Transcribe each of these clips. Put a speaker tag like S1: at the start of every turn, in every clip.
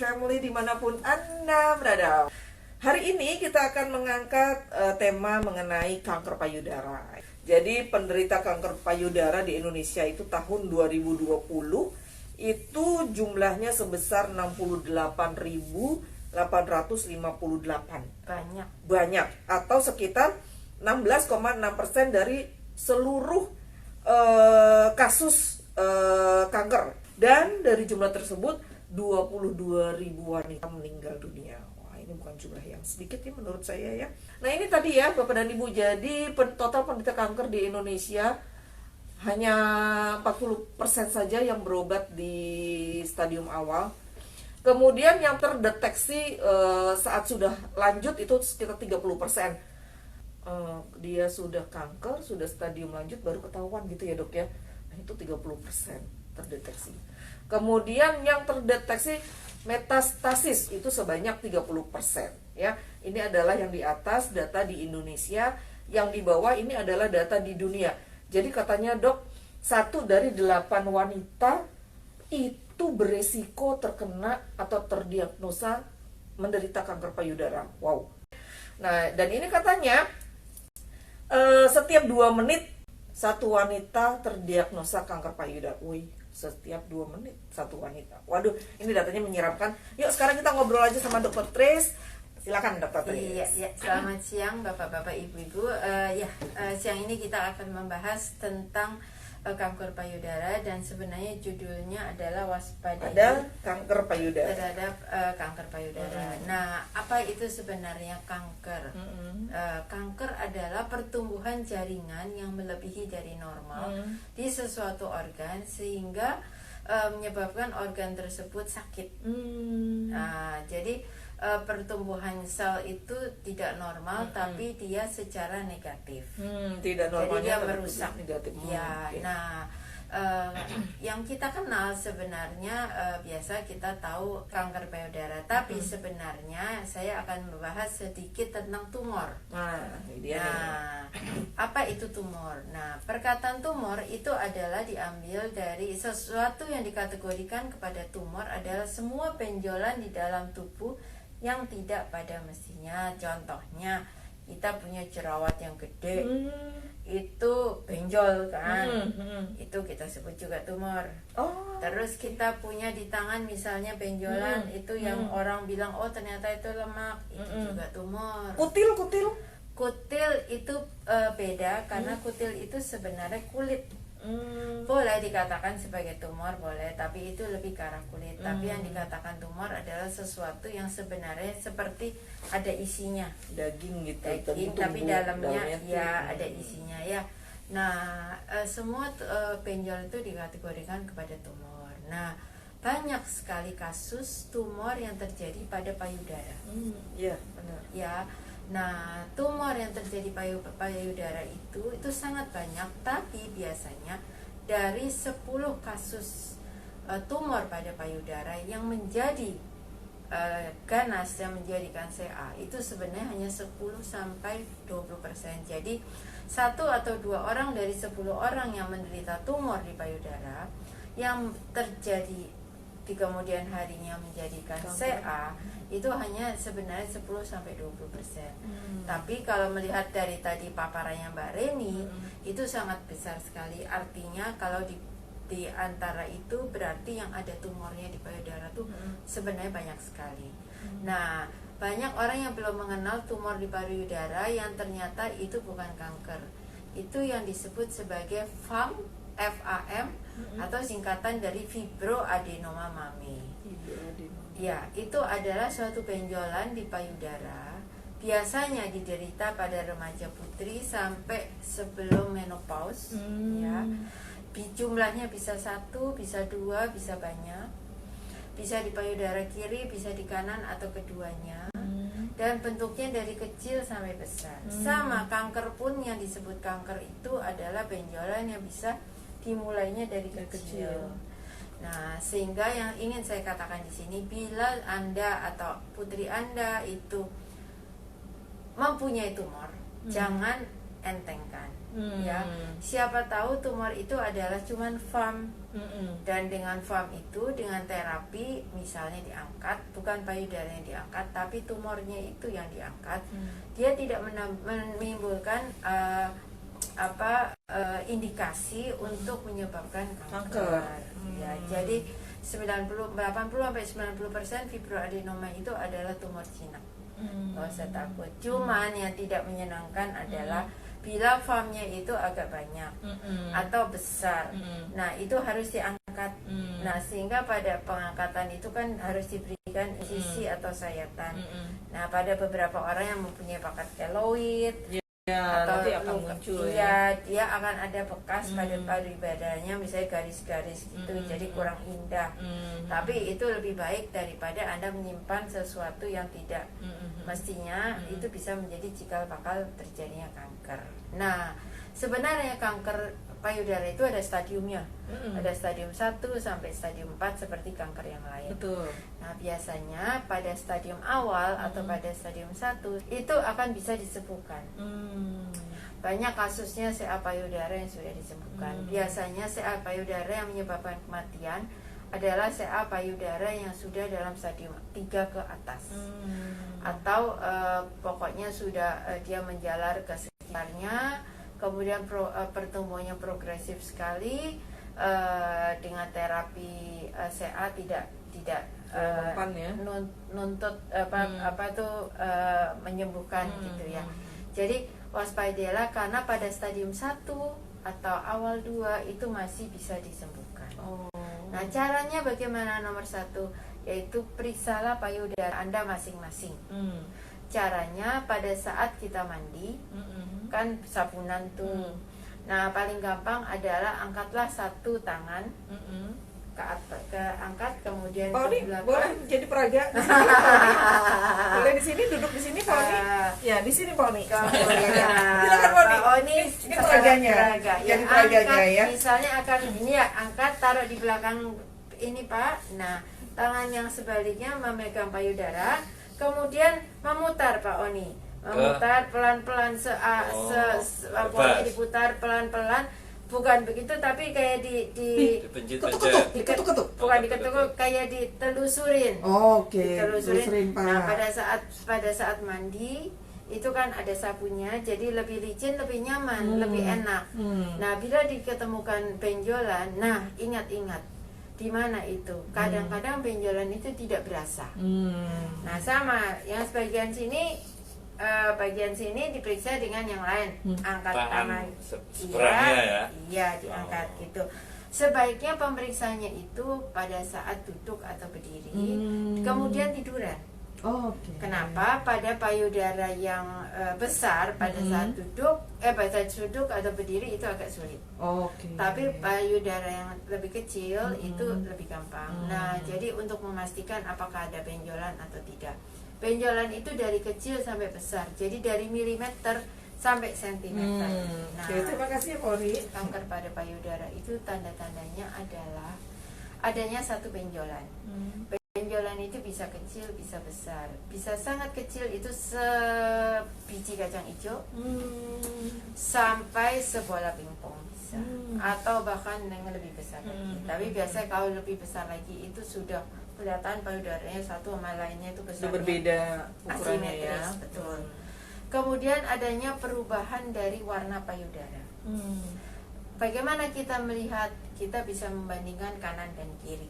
S1: Family dimanapun Anda berada. Hari ini kita akan mengangkat tema mengenai kanker payudara. Jadi penderita kanker payudara di Indonesia itu tahun 2020 itu jumlahnya sebesar 68.858. Banyak atau sekitar 16,6% dari seluruh kasus kanker. Dan dari jumlah tersebut 22.000 wanita meninggal dunia. Wah, ini bukan jumlah yang sedikit ya menurut saya ya. Nah, ini tadi ya Bapak dan Ibu, jadi total penderita kanker di Indonesia hanya 40% saja yang berobat di stadium awal. Kemudian yang terdeteksi saat sudah lanjut itu sekitar 30%. Dia sudah kanker, sudah stadium lanjut baru ketahuan gitu ya dok ya. Nah, itu 30% terdeteksi. Kemudian yang terdeteksi metastasis itu sebanyak 30% ya. Ini adalah yang di atas data di Indonesia, yang di bawah ini adalah data di dunia. Jadi katanya dok, 1 dari 8 wanita itu beresiko terkena atau terdiagnosa menderita kanker payudara. Wow. Nah, dan ini katanya setiap 2 menit satu wanita terdiagnosa kanker payudara. Wih, setiap 2 menit satu wanita. Waduh, ini datanya menyeramkan. Yuk sekarang kita ngobrol aja sama Dr. Tris. Silakan Dr. Tris.
S2: Iya, selamat siang Bapak-bapak, Ibu-ibu. Siang ini kita akan membahas tentang kanker payudara, dan sebenarnya judulnya adalah waspadai
S1: kanker payudara
S2: terhadap kanker payudara. Nah, apa itu sebenarnya kanker? Kanker adalah pertumbuhan jaringan yang melebihi dari normal di sesuatu organ sehingga menyebabkan organ tersebut sakit. Nah, jadi pertumbuhan sel itu tidak normal, tapi dia secara negatif.
S1: Tidak normalnya
S2: jadi dia merusak.
S1: Negatif.
S2: Okay. Nah, yang kita kenal sebenarnya biasa kita tahu kanker payudara, tapi sebenarnya saya akan membahas sedikit tentang tumor. Apa itu tumor? Nah, perkataan tumor itu adalah diambil dari sesuatu yang dikategorikan kepada tumor adalah semua benjolan di dalam tubuh yang tidak pada mestinya. Contohnya kita punya jerawat yang gede, itu benjol kan, itu kita sebut juga tumor. Terus kita punya di tangan misalnya benjolan, itu yang orang bilang oh ternyata itu lemak, itu juga tumor. Kutil itu beda, karena kutil itu sebenarnya kulit. Boleh dikatakan sebagai tumor, boleh, tapi itu lebih ke arah kulit. Tapi yang dikatakan tumor adalah sesuatu yang sebenarnya seperti ada isinya,
S1: daging gitu,
S2: tapi dalamnya ya ada isinya ya. Nah, semua benjol itu dikategorikan kepada tumor. Nah, banyak sekali kasus tumor yang terjadi pada payudara.
S1: Iya, benar.
S2: Ya. Nah, tumor yang terjadi payudara itu sangat banyak, tapi biasanya dari 10 kasus tumor pada payudara yang menjadi ganas, yang menjadikan CA, itu sebenarnya hanya 10-20%. Jadi 1 atau 2 orang dari 10 orang yang menderita tumor di payudara yang terjadi di kemudian harinya menjadikan CA, itu hanya sebenarnya 10-20%. Tapi kalau melihat dari tadi paparannya Mbak Reni, itu sangat besar sekali. Artinya kalau di antara itu berarti yang ada tumornya di payudara tuh sebenarnya banyak sekali. Nah, banyak orang yang belum mengenal tumor di payudara yang ternyata itu bukan kanker. Itu yang disebut sebagai FAM, atau singkatan dari fibroadenoma mami. Ya, itu adalah suatu benjolan di payudara. Biasanya diderita pada remaja putri sampai sebelum menopause. Ya, jumlahnya bisa 1, bisa 2, bisa banyak. Bisa di payudara kiri, bisa di kanan atau keduanya. Dan bentuknya dari kecil sampai besar. Sama kanker pun, yang disebut kanker itu adalah benjolan yang bisa dimulainya dari kecil. Nah, sehingga yang ingin saya katakan di sini, bila Anda atau putri Anda itu mempunyai tumor, jangan entengkan. Ya, siapa tahu tumor itu adalah cuman FAM, dan dengan FAM itu dengan terapi misalnya diangkat, bukan payudara yang diangkat tapi tumornya itu yang diangkat, dia tidak menimbulkan indikasi untuk menyebabkan kanker. Ya, jadi 80 sampai 90% fibroadenoma itu adalah tumor jinak. Nggak usah takut. Cuman yang tidak menyenangkan adalah bila FAM-nya itu agak banyak atau besar. Nah, itu harus diangkat. Nah, sehingga pada pengangkatan itu kan harus diberikan insisi atau sayatan. Nah, pada beberapa orang yang mempunyai bakat keloid atau
S1: nanti akan muncul
S2: dia akan ada bekas pada payudaranya, misalnya garis-garis gitu, jadi kurang indah. Tapi itu lebih baik daripada Anda menyimpan sesuatu yang tidak mestinya. Itu bisa menjadi cikal bakal terjadinya kanker. Nah, sebenarnya kanker payudara itu ada stadiumnya. Ada stadium 1 sampai stadium 4 seperti kanker yang lain.
S1: Betul.
S2: Nah, biasanya pada stadium awal atau pada stadium 1 itu akan bisa disembuhkan. Banyak kasusnya CA payudara yang sudah disembuhkan. Biasanya CA payudara yang menyebabkan kematian adalah CA payudara yang sudah dalam stadium 3 ke atas. Atau pokoknya sudah dia menjalar ke sekitarnya, kemudian pertumbuhannya progresif sekali, dengan terapi CA tidak nuntut menyembuhkan gitu ya. Jadi waspadalah, karena pada stadium 1 atau awal 2 itu masih bisa disembuhkan. Nah, caranya bagaimana? Nomor 1 yaitu periksalah payudara Anda masing-masing. Caranya pada saat kita mandi, kan sabunan tuh. Nah, paling gampang adalah angkatlah satu tangan angkat, kemudian
S1: Pak Oni,
S2: ke belakang.
S1: boleh jadi peraga di sini, boleh di sini, duduk di sini Pak Oni. Ya, di sini Pak Oni. Silakan Pak Oni.
S2: Pak Oni
S1: Ini peraganya. Jadi peraganya ya.
S2: Misalnya akan ini ya, angkat, taruh di belakang ini Pak. Nah, tangan yang sebaliknya memegang payudara, kemudian memutar Pak Oni. Memutar pelan-pelan pokoknya diputar pelan-pelan. Bukan begitu, tapi kayak
S1: diketuk-ketuk.
S2: Bukan diketuk, kayak ditelusurin.
S1: Ditelusurin Pak.
S2: Nah, pada saat mandi itu kan ada sabunnya, jadi lebih licin, lebih nyaman, lebih enak. Nah, bila diketemukan benjolan, nah ingat-ingat di mana itu. Kadang-kadang benjolan itu tidak berasa. Nah, sama yang bagian sini diperiksa dengan yang lain. Angkat tangan
S3: seberangnya
S2: iya diangkat gitu. Sebaiknya pemeriksaannya itu pada saat duduk atau berdiri, kemudian tiduran. Kenapa? Pada payudara yang besar pada saat duduk atau berdiri itu agak sulit. Tapi payudara yang lebih kecil itu lebih gampang. Nah, jadi untuk memastikan apakah ada benjolan atau tidak. Benjolan itu dari kecil sampai besar, jadi dari milimeter sampai sentimeter. Nah,
S1: terima kasih Pak Oni.
S2: kanker pada payudara itu tanda-tandanya adalah adanya satu benjolan. Benjolan itu bisa kecil, bisa besar, bisa sangat kecil itu sebiji kacang hijau, sampai sebola pingpong bisa, atau bahkan yang lebih besar lagi. Tapi biasanya kalau lebih besar lagi itu sudah kelihatan payudaranya satu sama lainnya itu besarnya
S1: berbeda ukurannya ya.
S2: Betul. Kemudian adanya perubahan dari warna payudara. Bagaimana kita melihat? Kita bisa membandingkan kanan dan kiri.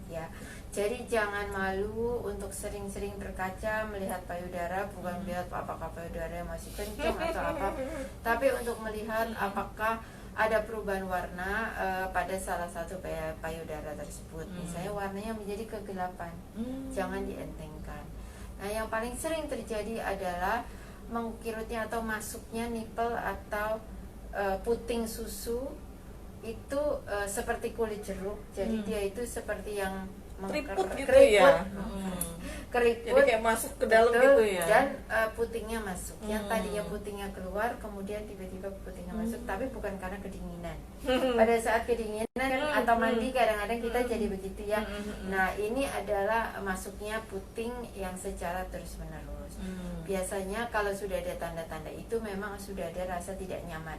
S2: Ya. Jadi jangan malu untuk sering-sering berkaca melihat payudara, bukan melihat apakah payudara masih kencang atau apa, tapi untuk melihat apakah ada perubahan warna pada salah satu payudara tersebut. Misalnya warnanya menjadi kegelapan, jangan dientengkan. Nah, yang paling sering terjadi adalah mengkirutnya atau masuknya nipel atau puting susu itu seperti kulit jeruk. Jadi dia itu seperti yang
S1: keriput gitu ya.
S2: Keriput,
S1: jadi kayak masuk ke dalam
S2: betul,
S1: gitu ya.
S2: dan putingnya masuk. Yang tadinya putingnya keluar, kemudian tiba-tiba putingnya masuk, tapi bukan karena kedinginan. Pada saat kedinginan atau mandi kadang-kadang kita jadi begitu ya. Nah, ini adalah masuknya puting yang secara terus-menerus. Biasanya kalau sudah ada tanda-tanda itu memang sudah ada rasa tidak nyaman.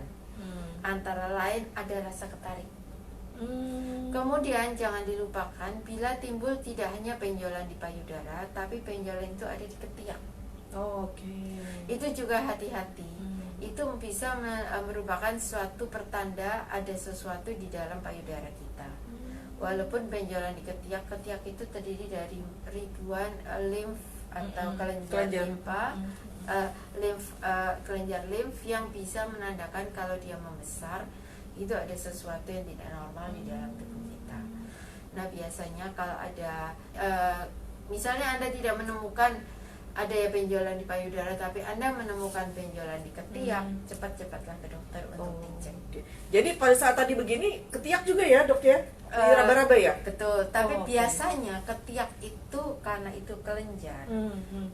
S2: Antara lain ada rasa ketarik. Kemudian jangan dilupakan bila timbul tidak hanya benjolan di payudara, tapi benjolan itu ada di ketiak. Itu juga hati-hati. Itu bisa merupakan suatu pertanda ada sesuatu di dalam payudara kita. Walaupun benjolan di ketiak itu terdiri dari ribuan limf atau kelenjar limpa, kelenjar limf yang bisa menandakan kalau dia membesar, itu ada sesuatu yang tidak normal di dalam tubuh kita. Nah, biasanya kalau ada misalnya Anda tidak menemukan ada ya benjolan di payudara, tapi Anda menemukan benjolan di ketiak, cepat-cepatlah ke dokter untuk dicek.
S1: Jadi pada saat tadi begini, ketiak juga ya dok ya? Raba-raba ya?
S2: Betul, tapi biasanya ketiak itu karena itu kelenjar.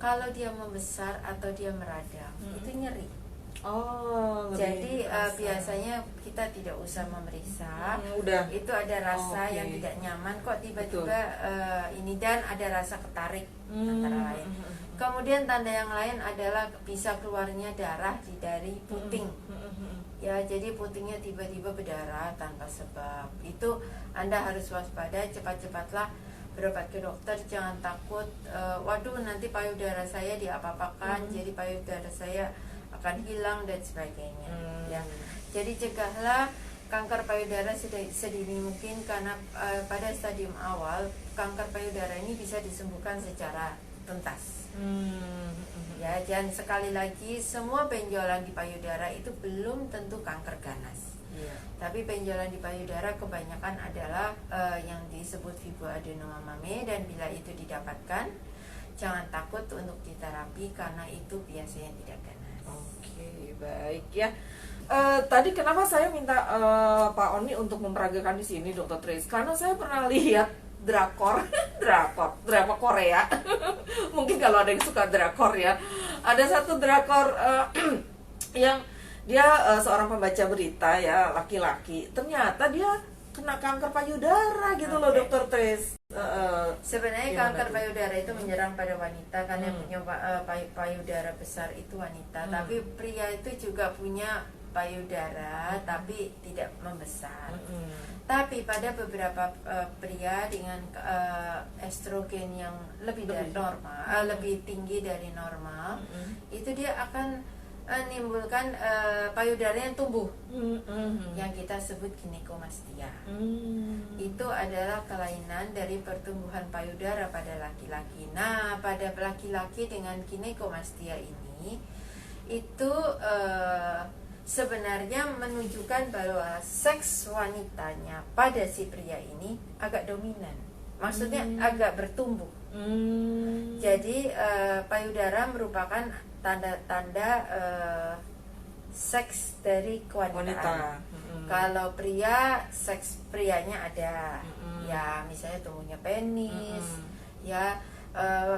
S2: Kalau dia membesar atau dia meradang, itu nyeri. Jadi biasanya kita tidak usah memeriksa.
S1: Udah.
S2: Itu ada rasa yang tidak nyaman kok tiba-tiba ini, dan ada rasa ketarik antara lain. Kemudian tanda yang lain adalah bisa keluarnya darah dari puting. Ya, jadi putingnya tiba-tiba berdarah tanpa sebab. Itu Anda harus waspada, cepat-cepatlah berobat ke dokter. Jangan takut, waduh nanti payudara saya diapa-apakan, jadi payudara saya akan hilang dan sebagainya. Ya, jadi cegahlah kanker payudara sedini mungkin, karena pada stadium awal kanker payudara ini bisa disembuhkan secara tuntas. Ya, dan sekali lagi semua benjolan di payudara itu belum tentu kanker ganas. Tapi benjolan di payudara kebanyakan adalah yang disebut fibroadenoma mame, dan bila itu didapatkan jangan takut untuk diterapi karena itu biasanya tidak ganas.
S1: Baik ya. Tadi kenapa saya minta Pak Oni untuk memperagakan di sini, Dr. Tris? Karena saya pernah lihat drakor drama Korea. Mungkin kalau ada yang suka drakor ya. Ada satu drakor yang dia seorang pembaca berita ya, laki-laki. Ternyata dia kena kanker payudara gitu loh, Dr. Tris.
S2: Sebenarnya kanker payudara itu menyerang pada wanita, karena yang punya payudara besar itu wanita. Tapi pria itu juga punya payudara tapi tidak membesar. Tapi pada beberapa pria dengan estrogen yang lebih dari normal, lebih tinggi dari normal, itu dia akan menimbulkan payudara yang tumbuh, yang kita sebut ginekomastia. Itu adalah kelainan dari pertumbuhan payudara pada laki-laki. Nah, pada laki-laki dengan ginekomastia ini itu sebenarnya menunjukkan bahwa seks wanitanya pada si pria ini agak dominan, maksudnya agak bertumbuh. Jadi payudara merupakan tanda-tanda seks dari kewanita. Kalau pria, seks prianya ada, ya misalnya tumbuhnya penis, ya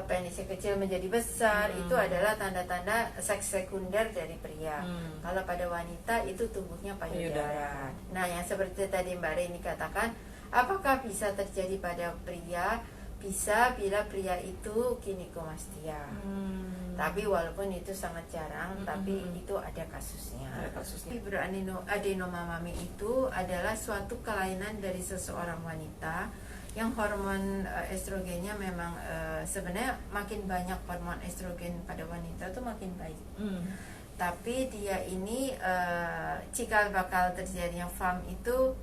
S2: penisnya kecil menjadi besar, itu adalah tanda-tanda seks sekunder dari pria. Kalau pada wanita itu tumbuhnya payudara. Nah, yang seperti tadi Mbak Reni katakan, apakah bisa terjadi pada pria? Bisa bila pria itu ginekomastia. Tapi walaupun itu sangat jarang, tapi itu ada kasusnya. Fibroadenoma mame itu adalah suatu kelainan dari seseorang wanita yang hormon estrogennya memang sebenarnya makin banyak hormon estrogen pada wanita itu makin baik. Tapi dia ini cikal bakal terjadinya FAM itu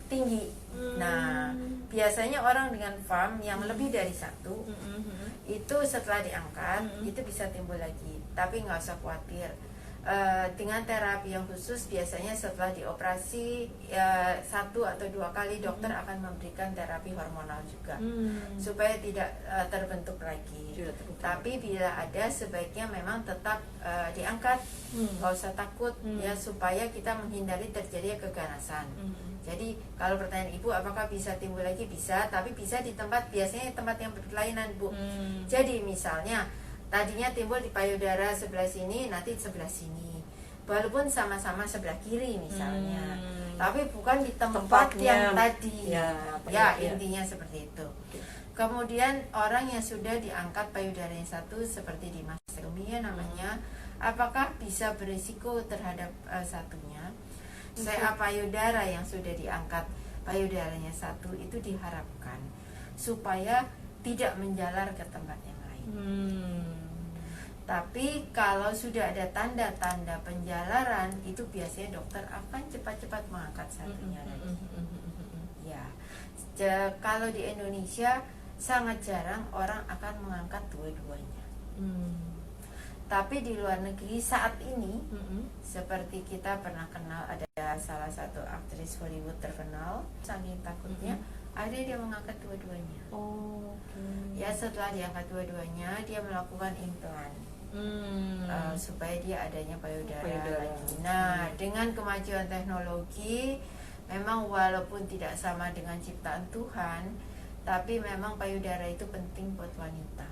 S2: tinggi. Nah, biasanya orang dengan FAM yang lebih dari satu itu setelah diangkat itu bisa timbul lagi. Tapi nggak usah khawatir. Dengan terapi yang khusus, biasanya setelah dioperasi 1 atau 2 kali dokter akan memberikan terapi hormonal juga supaya tidak terbentuk lagi. Tapi bila ada, sebaiknya memang tetap diangkat, nggak usah takut ya, supaya kita menghindari terjadinya keganasan. Jadi kalau pertanyaan ibu apakah bisa timbul lagi, bisa, tapi bisa di tempat, biasanya tempat yang berkelainan, Bu. Jadi misalnya tadinya timbul di payudara sebelah sini, nanti sebelah sini, walaupun sama-sama sebelah kiri misalnya, tapi bukan di tempat yang tadi. Ya, intinya seperti itu. Kemudian orang yang sudah diangkat payudara yang satu seperti di masa histerektomi ya namanya, apakah bisa berisiko terhadap satunya. CA payudara yang sudah diangkat payudaranya 1 itu diharapkan supaya tidak menjalar ke tempat yang lain. Tapi kalau sudah ada tanda-tanda penjalaran, itu biasanya dokter akan cepat-cepat mengangkat satunya lagi. Ya, kalau di Indonesia sangat jarang orang akan mengangkat dua-duanya. Tapi di luar negeri saat ini, seperti kita pernah kenal, ada salah satu aktris Hollywood terkenal, saking takutnya, ada dia mengangkat dua-duanya. Ya, setelah diangkat dua-duanya, dia melakukan implan. Supaya dia adanya payudara lagi. Nah, dengan kemajuan teknologi, memang walaupun tidak sama dengan ciptaan Tuhan, tapi memang payudara itu penting buat wanita.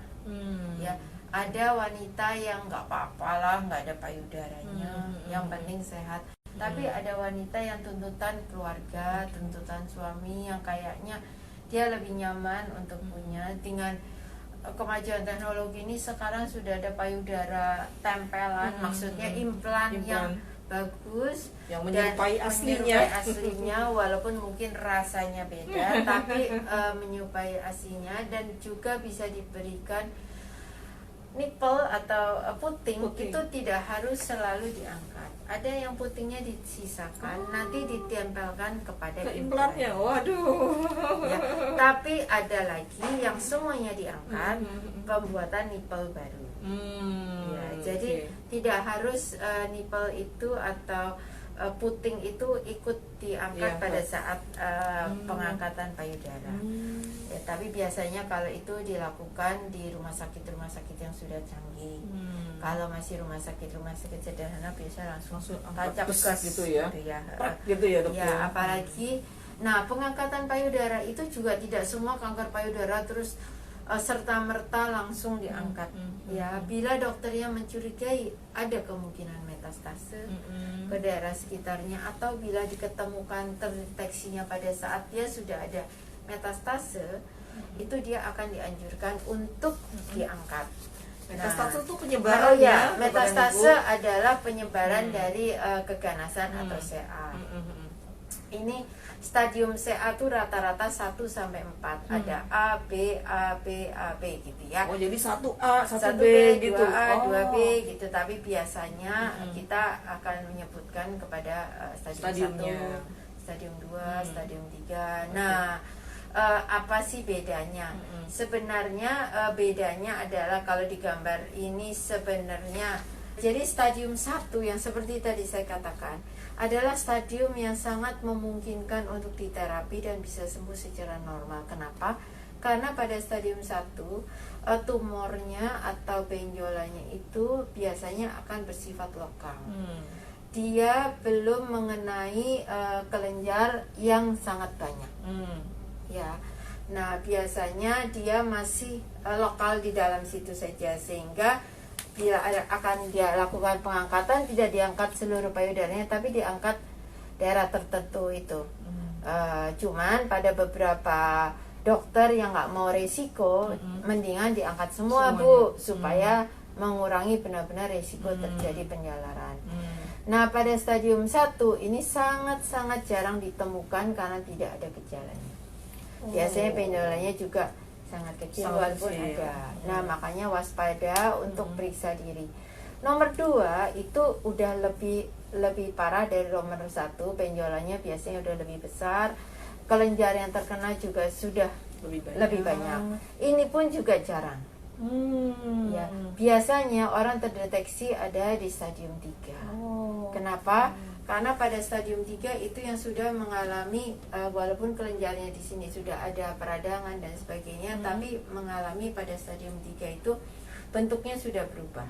S2: Ya, ada wanita yang nggak apa-apa lah, nggak ada payudaranya, yang penting sehat. Tapi ada wanita yang tuntutan keluarga, tuntutan suami yang kayaknya dia lebih nyaman untuk punya. Dengan kemajuan teknologi ini sekarang sudah ada payudara tempelan, maksudnya implan yang bagus
S1: yang menyerupai
S2: aslinya walaupun mungkin rasanya beda tapi menyerupai aslinya, dan juga bisa diberikan nipple atau puting. Itu tidak harus selalu diangkat. Ada yang putingnya disisakan, nanti ditempelkan kepada
S1: implannya. Waduh.
S2: Ya, tapi ada lagi yang semuanya diangkat, pembuatan nipple baru. Ya, jadi tidak harus nipple itu atau puting itu ikut diangkat pada saat pengangkatan payudara. Ya, tapi biasanya kalau itu dilakukan di rumah sakit yang sudah canggih. Kalau masih rumah sakit sederhana biasa langsung tancap gas
S1: gitu ya.
S2: Gitu ya, dok. Ya, apalagi pengangkatan payudara itu juga tidak semua kanker payudara terus serta-merta langsung diangkat. Ya, bila dokternya mencurigai ada kemungkinan metastase ke daerah sekitarnya, atau bila diketemukan terdeteksinya pada saat dia sudah ada metastase, itu dia akan dianjurkan untuk diangkat.
S1: Metastase itu penyebaran
S2: metastase adalah penyebaran dari keganasan atau CA. Ini stadium CA itu rata-rata 1-4. Ada A, B, A, B, A, B gitu ya.
S1: Oh, jadi 1A, 1B gitu.
S2: 2A, 2B gitu. Tapi biasanya kita akan menyebutkan kepada stadium 1, stadium 2, stadium 3. Nah, apa sih bedanya? Sebenarnya bedanya adalah kalau di gambar ini sebenarnya, jadi stadium 1 yang seperti tadi saya katakan adalah stadium yang sangat memungkinkan untuk diterapi dan bisa sembuh secara normal. Kenapa? Karena pada stadium 1 tumornya atau benjolannya itu biasanya akan bersifat lokal. Dia belum mengenai kelenjar yang sangat banyak. Ya. Nah, biasanya dia masih lokal di dalam situ saja, sehingga bila akan dia lakukan pengangkatan tidak diangkat seluruh payudaranya, tapi diangkat daerah tertentu itu. Cuman pada beberapa dokter yang nggak mau resiko, mendingan diangkat semua Bu, supaya mengurangi benar-benar resiko terjadi penjalaran. Nah, pada stadium 1 ini sangat-sangat jarang ditemukan karena tidak ada gejalanya. Biasanya benjolannya juga sangat kecil walaupun ada. Nah, makanya waspada untuk periksa diri. Nomor 2 itu udah lebih parah dari nomor 1. Benjolannya biasanya udah lebih besar. Kelenjar yang terkena juga sudah lebih banyak. Ini pun juga jarang. Ya, biasanya orang terdeteksi ada di stadium 3. Kenapa? Karena pada stadium 3 itu yang sudah mengalami walaupun kelenjarnya di sini sudah ada peradangan dan sebagainya, tapi mengalami pada stadium 3 itu bentuknya sudah berubah.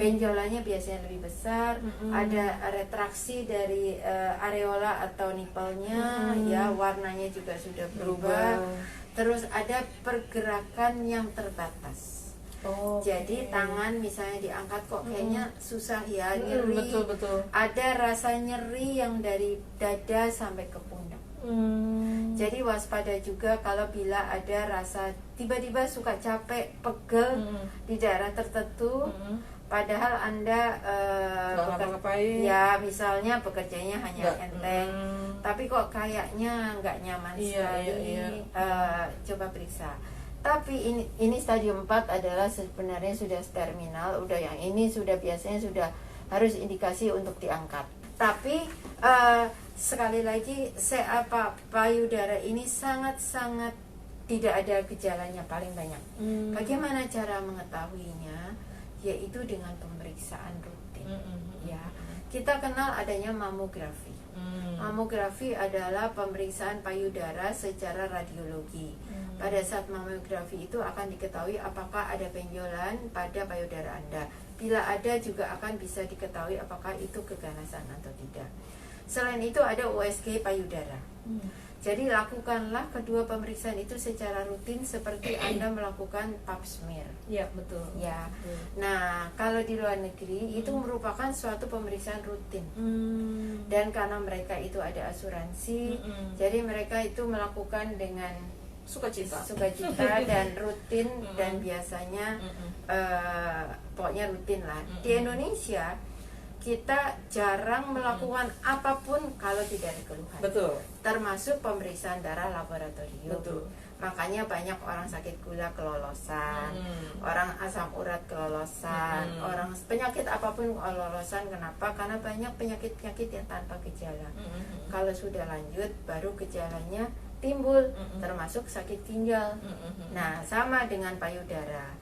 S2: Benjolannya biasanya lebih besar, ada retraksi dari areola atau nipelnya, ya, warnanya juga sudah berubah. Terus ada pergerakan yang terbatas. Jadi tangan misalnya diangkat kok kayaknya susah ya, nyeri.
S1: Betul.
S2: Ada rasa nyeri yang dari dada sampai ke pundak. Jadi waspada juga kalau bila ada rasa tiba-tiba suka capek, pegel di daerah tertentu, padahal Anda ya misalnya pekerjaannya hanya enteng, tapi kok kayaknya nggak nyaman sekali. Coba periksa. Tapi ini stadium 4 adalah sebenarnya sudah terminal, udah yang ini sudah biasanya sudah harus indikasi untuk diangkat. Tapi sekali lagi payudara ini sangat-sangat tidak ada gejalanya paling banyak. Bagaimana cara mengetahuinya? Yaitu dengan pemeriksaan rutin. Ya, kita kenal adanya mamografi. Mamografi adalah pemeriksaan payudara secara radiologi. Pada saat mamografi itu akan diketahui apakah ada benjolan pada payudara Anda. Bila ada juga akan bisa diketahui apakah itu keganasan atau tidak. Selain itu ada USG payudara. Jadi lakukanlah kedua pemeriksaan itu secara rutin seperti Anda melakukan pap smear.
S1: Ya, betul.
S2: Ya. Nah, kalau di luar negeri itu merupakan suatu pemeriksaan rutin. Dan karena mereka itu ada asuransi, jadi mereka itu melakukan dengan
S1: sukacita
S2: dan rutin dan biasanya pokoknya rutin lah. Di Indonesia kita jarang melakukan apapun kalau tidak ada keluhan.
S1: Betul.
S2: Termasuk pemeriksaan darah laboratorium.
S1: Betul.
S2: Makanya banyak orang sakit gula kelolosan, orang asam urat kelolosan, orang penyakit apapun kelolosan. Kenapa? Karena banyak penyakit-penyakit yang tanpa gejala. Kalau sudah lanjut baru gejalanya timbul, termasuk sakit ginjal. Nah, sama dengan payudara.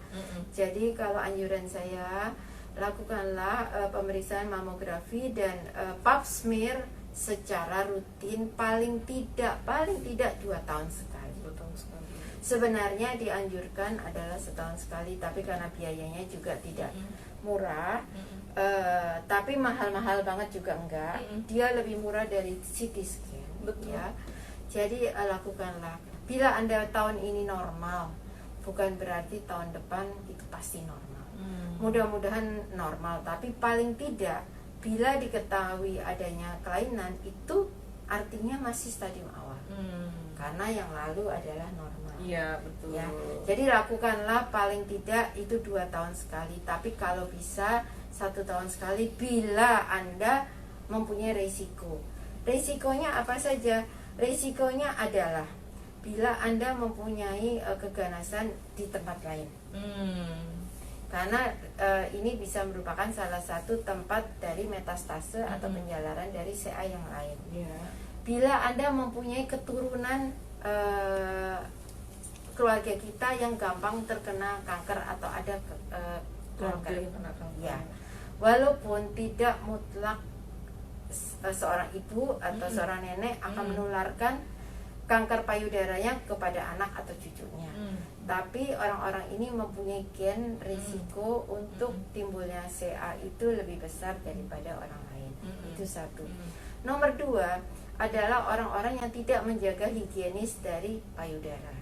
S2: Jadi kalau anjuran saya, lakukanlah pemeriksaan mamografi dan pap smear secara rutin paling tidak 2 tahun sekali. Sebenarnya dianjurkan adalah setahun sekali, tapi karena biayanya juga tidak murah, tapi mahal-mahal banget juga enggak. Dia lebih murah dari CT scan.
S1: Betul.
S2: Ya. Jadi lakukanlah. Bila Anda tahun ini normal, bukan berarti tahun depan itu pasti normal. Mudah-mudahan normal, tapi paling tidak bila diketahui adanya kelainan itu artinya masih stadium awal. Karena yang lalu adalah normal.
S1: Iya, betul.
S2: Ya. Jadi lakukanlah paling tidak itu 2 tahun sekali, tapi kalau bisa 1 tahun sekali bila Anda mempunyai resiko. Resikonya apa saja? Resikonya adalah bila Anda mempunyai keganasan di tempat lain. Karena ini bisa merupakan salah satu tempat dari metastase atau penjalaran dari CA yang lain. Bila Anda mempunyai keturunan keluarga kita yang gampang terkena kanker atau ada kanker, ya, walaupun tidak mutlak seorang ibu atau seorang nenek akan menularkan kanker payudaranya kepada anak atau cucunya. Tapi orang-orang ini mempunyai gen risiko untuk timbulnya CA itu lebih besar daripada orang lain. Itu satu. Nomor 2 adalah orang-orang yang tidak menjaga higienis dari payudara.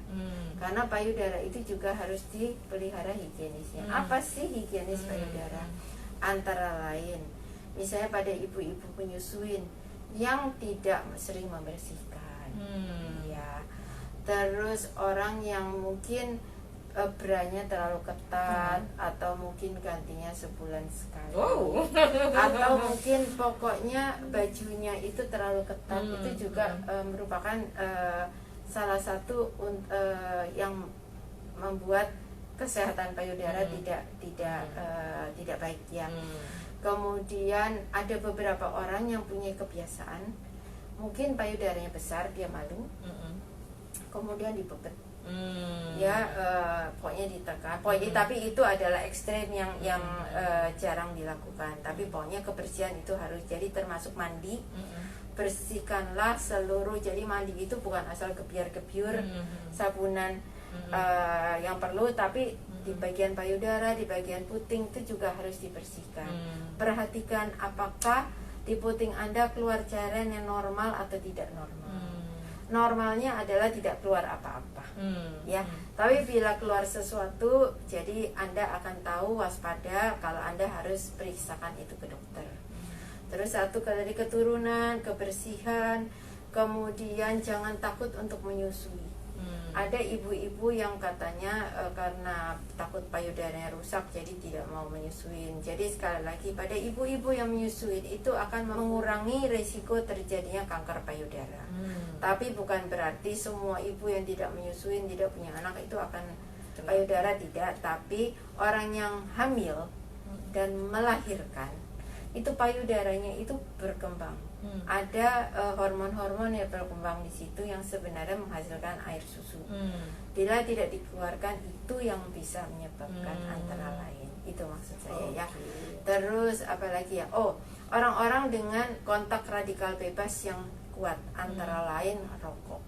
S2: Karena payudara itu juga harus dipelihara higienisnya. Apa sih higienis payudara? Antara lain, misalnya pada ibu-ibu penyusuin yang tidak sering membersihkan. Ya. Terus orang yang mungkin branya terlalu ketat atau mungkin gantinya sebulan sekali. Atau mungkin pokoknya bajunya itu terlalu ketat. Itu juga merupakan salah satu yang membuat kesehatan payudara tidak baik ya. Kemudian ada beberapa orang yang punya kebiasaan mungkin payudaranya besar, dia malu, kemudian dipepet, pokoknya ditekan, tapi itu adalah ekstrem yang jarang dilakukan. Tapi pokoknya kebersihan itu harus, jadi termasuk mandi, bersihkanlah seluruh. Jadi mandi itu bukan asal gebiar-gebiur sabunan yang perlu, tapi di bagian payudara, di bagian puting itu juga harus dibersihkan. Perhatikan apakah di puting Anda keluar cairan yang normal atau tidak normal. Normalnya adalah tidak keluar apa-apa, ya. Tapi bila keluar sesuatu, jadi Anda akan tahu, waspada, kalau Anda harus periksakan itu ke dokter. Terus satu, dari keturunan, kebersihan, Kemudian jangan takut untuk menyusui. Ada ibu-ibu yang katanya karena takut payudaranya rusak jadi tidak mau menyusuin. Jadi sekali lagi pada ibu-ibu yang menyusuin itu akan mengurangi resiko terjadinya kanker payudara. Tapi bukan berarti semua ibu yang tidak menyusuin, tidak punya anak itu akan payudara, tidak. Tapi orang yang hamil dan melahirkan itu payudaranya itu berkembang. Ada hormon-hormon yang berkembang di situ yang sebenarnya menghasilkan air susu. Bila tidak dikeluarkan itu yang bisa menyebabkan antara lain. Itu maksud saya ya. Terus apalagi ya? Oh, orang-orang dengan kontak radikal bebas yang kuat, antara lain rokok,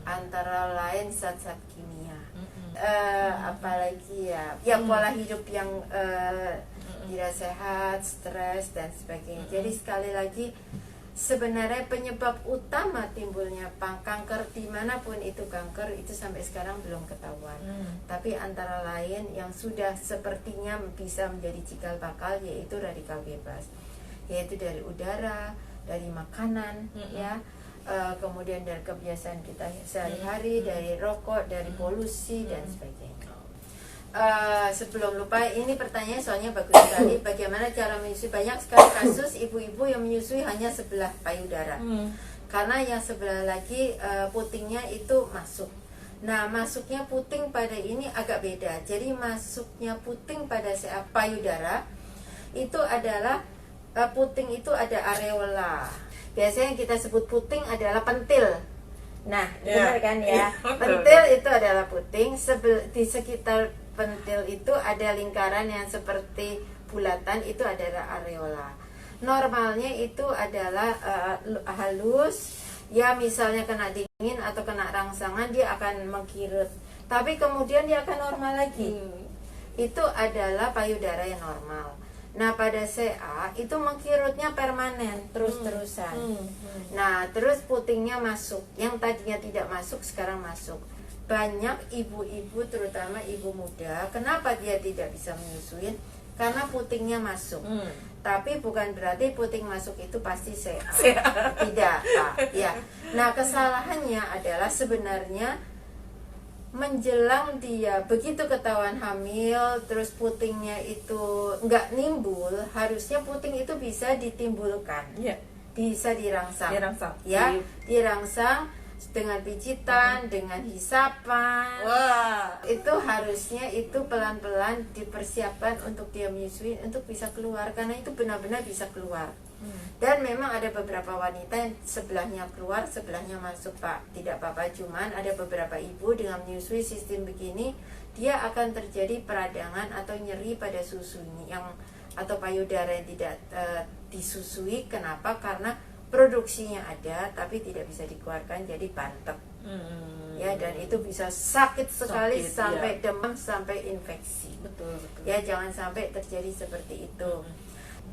S2: antara lain zat-zat kimia. Apalagi ya pola hidup yang tidak sehat, stres dan sebagainya. Jadi sekali lagi sebenarnya penyebab utama timbulnya kanker dimanapun itu kanker itu sampai sekarang belum ketahuan. Tapi antara lain yang sudah sepertinya bisa menjadi cikal bakal yaitu radikal bebas, yaitu dari udara, dari makanan, ya. Kemudian dari kebiasaan kita sehari-hari, dari rokok, dari polusi dan sebagainya. Sebelum lupa, ini pertanyaan soalnya bagus sekali. Bagaimana cara menyusui? Banyak sekali kasus ibu-ibu yang menyusui hanya sebelah payudara, karena yang sebelah lagi putingnya itu masuk. Nah, masuknya puting pada ini agak beda. Jadi masuknya puting pada payudara itu adalah puting itu ada areola. Biasanya yang kita sebut puting adalah pentil. Nah, benar kan ya? Pentil itu adalah puting. Di sekitar pentil itu ada lingkaran yang seperti bulatan, itu adalah areola. Normalnya itu adalah halus, ya misalnya kena dingin atau kena rangsangan dia akan mengkirut. Tapi kemudian dia akan normal lagi. Itu adalah payudara yang normal. Nah, pada CA itu mengkirutnya permanen, terus-terusan. Nah, terus putingnya masuk. Yang tadinya tidak masuk, sekarang masuk. Banyak ibu-ibu, terutama ibu muda, kenapa dia tidak bisa menyusuin? Karena putingnya masuk. Tapi bukan berarti puting masuk itu pasti CA. Tidak, Pak. Ya. Nah, kesalahannya adalah sebenarnya menjelang dia begitu ketahuan hamil, terus putingnya itu nggak nimbul, harusnya puting itu bisa ditimbulkan, bisa dirangsang, ya, dirangsang dengan pijitan, dengan hisapan. Itu harusnya itu pelan-pelan dipersiapkan untuk dia menyusui, untuk bisa keluar, karena itu benar-benar bisa keluar. Dan memang ada beberapa wanita yang sebelahnya keluar, sebelahnya masuk, Pak. Tidak apa-apa, cuman ada beberapa ibu dengan menyusui sistem begini, dia akan terjadi peradangan atau nyeri pada susunya atau payudara yang tidak disusui. Kenapa? Karena produksinya ada tapi tidak bisa dikeluarkan, jadi bantet. Ya, dan itu bisa sakit sekali, sampai demam, sampai infeksi. Betul. Ya, jangan sampai terjadi seperti itu.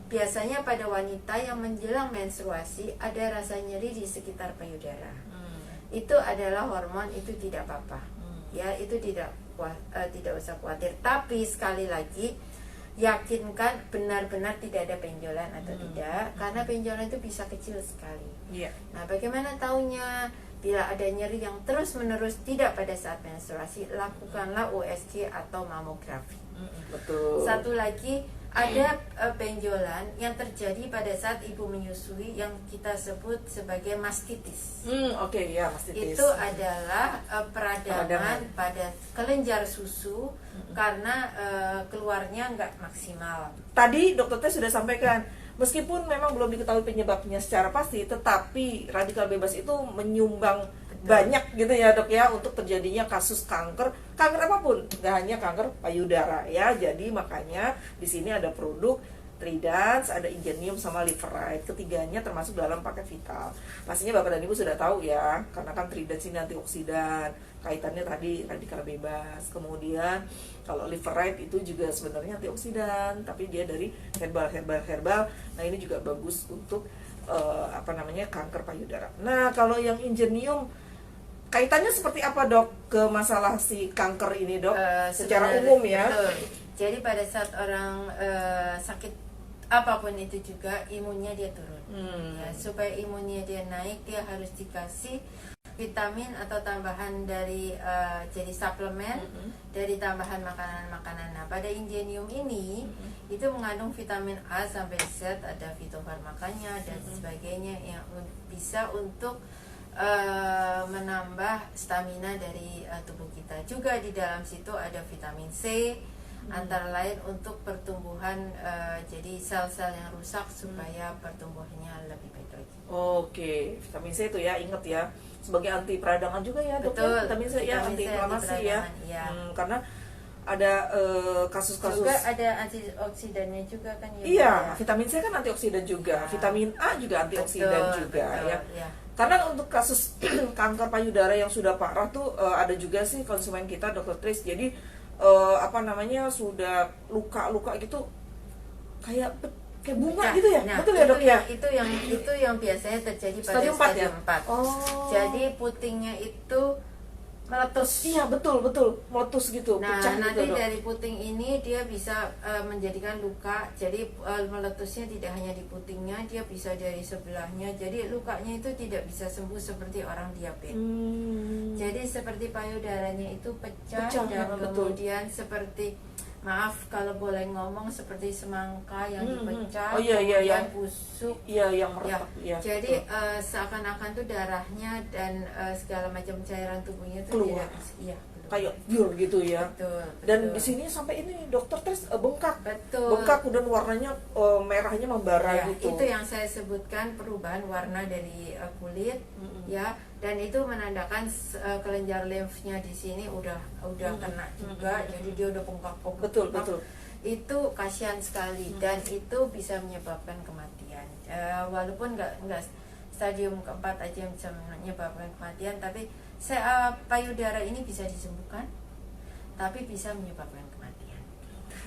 S2: Biasanya pada wanita yang menjelang menstruasi ada rasa nyeri di sekitar payudara. Itu adalah hormon, itu tidak apa-apa. Ya, itu tidak usah khawatir. Tapi sekali lagi yakinkan benar-benar tidak ada benjolan atau tidak, karena benjolan itu bisa kecil sekali. Nah, bagaimana taunya? Bila ada nyeri yang terus-menerus tidak pada saat menstruasi, lakukanlah USG atau mamografi.
S1: Betul.
S2: Satu lagi, ada benjolan yang terjadi pada saat ibu menyusui yang kita sebut sebagai mastitis.
S1: Mastitis.
S2: Itu adalah peradangan pada kelenjar susu karena keluarnya nggak maksimal.
S1: Tadi dokter Teh sudah sampaikan, meskipun memang belum diketahui penyebabnya secara pasti, tetapi radikal bebas itu menyumbang banyak gitu ya, Dok ya, untuk terjadinya kasus kanker apapun, nggak hanya kanker payudara ya. Jadi makanya di sini ada produk Tridans, ada Ingenium sama Liverite. Ketiganya termasuk dalam paket vital. Pastinya Bapak dan Ibu sudah tahu ya, karena kan Tridans ini antioksidan, kaitannya tadi radikal bebas. Kemudian kalau Liverite itu juga sebenarnya antioksidan, tapi dia dari herbal. Nah, ini juga bagus untuk kanker payudara. Nah, kalau yang Ingenium kaitannya seperti apa, Dok, ke masalah si kanker ini, Dok? Secara umum ya.
S2: Betul. Jadi pada saat orang sakit apapun itu juga imunnya dia turun.
S1: Hmm.
S2: Ya, supaya imunnya dia naik, dia harus dikasih vitamin atau tambahan dari jadi suplemen dari tambahan makanan-makanan. Nah, pada Ingenium ini itu mengandung vitamin A sampai Z, ada fitofarmakanya dan sebagainya yang bisa untuk menambah stamina dari tubuh kita. Juga di dalam situ ada vitamin C, antara lain untuk pertumbuhan jadi sel-sel yang rusak supaya pertumbuhannya lebih baik lagi.
S1: Oke, vitamin C itu ya, ingat ya, sebagai anti peradangan juga ya dok.
S2: Betul,
S1: Ya? Vitamin C ya, anti inflamasi ya.
S2: ya.
S1: Karena ada kasus-kasus
S2: Juga ada antioksidannya juga kan ya.
S1: iya,
S2: ya.
S1: vitamin C kan antioksidan juga,
S2: Ya.
S1: vitamin A juga antioksidan
S2: Betul,
S1: juga
S2: betul,
S1: ya.
S2: ya.
S1: Karena untuk kasus kanker payudara yang sudah parah tuh ada juga sih konsumen kita Dr. Tris. Jadi sudah luka-luka gitu kayak bunga gitu ya.
S2: Nah,
S1: Betul ya dok ya?
S2: Itu yang biasanya terjadi pada
S1: Stadium 4 ya?
S2: 4.
S1: Oh.
S2: Jadi putingnya itu meletus.
S1: Iya betul meletus gitu,
S2: Nah,
S1: pecah
S2: nanti
S1: gitu dok.
S2: dari puting ini dia bisa menjadikan luka. Jadi meletusnya tidak hanya di putingnya, dia bisa dari sebelahnya. Jadi lukanya itu tidak bisa sembuh seperti orang diabetes. Jadi seperti payudaranya itu pecah dan
S1: betul.
S2: kemudian seperti, maaf kalau boleh ngomong, seperti semangka yang dipecah,
S1: Oh iya
S2: kemudian busuk.
S1: Iya yang
S2: Ya,
S1: meretak. Iya,
S2: jadi
S1: betul.
S2: seakan-akan tuh darahnya dan segala macam cairan tubuhnya itu
S1: Keluar.
S2: iya,
S1: Kayak biur gitu ya.
S2: betul,
S1: Dan
S2: betul.
S1: di sini sampai ini dokter tes bengkak.
S2: Betul.
S1: Bengkak dan warnanya merahnya membara
S2: Ya,
S1: gitu.
S2: itu yang saya sebutkan perubahan warna dari kulit, ya, dan itu menandakan kelenjar limfnya di sini udah kena juga, jadi dia udah bengkak-bengkak.
S1: Betul.
S2: Itu kasihan sekali dan itu bisa menyebabkan kematian. Walaupun nggak stadium keempat aja yang bisa menyebabkan kematian, tapi payudara ini bisa disembuhkan, tapi bisa menyebabkan kematian.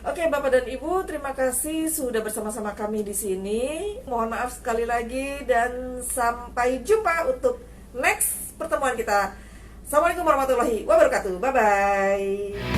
S1: Oke, Bapak dan Ibu, terima kasih sudah bersama-sama kami di sini. Mohon maaf sekali lagi dan sampai jumpa untuk next pertemuan kita. Assalamualaikum warahmatullahi wabarakatuh. Bye bye.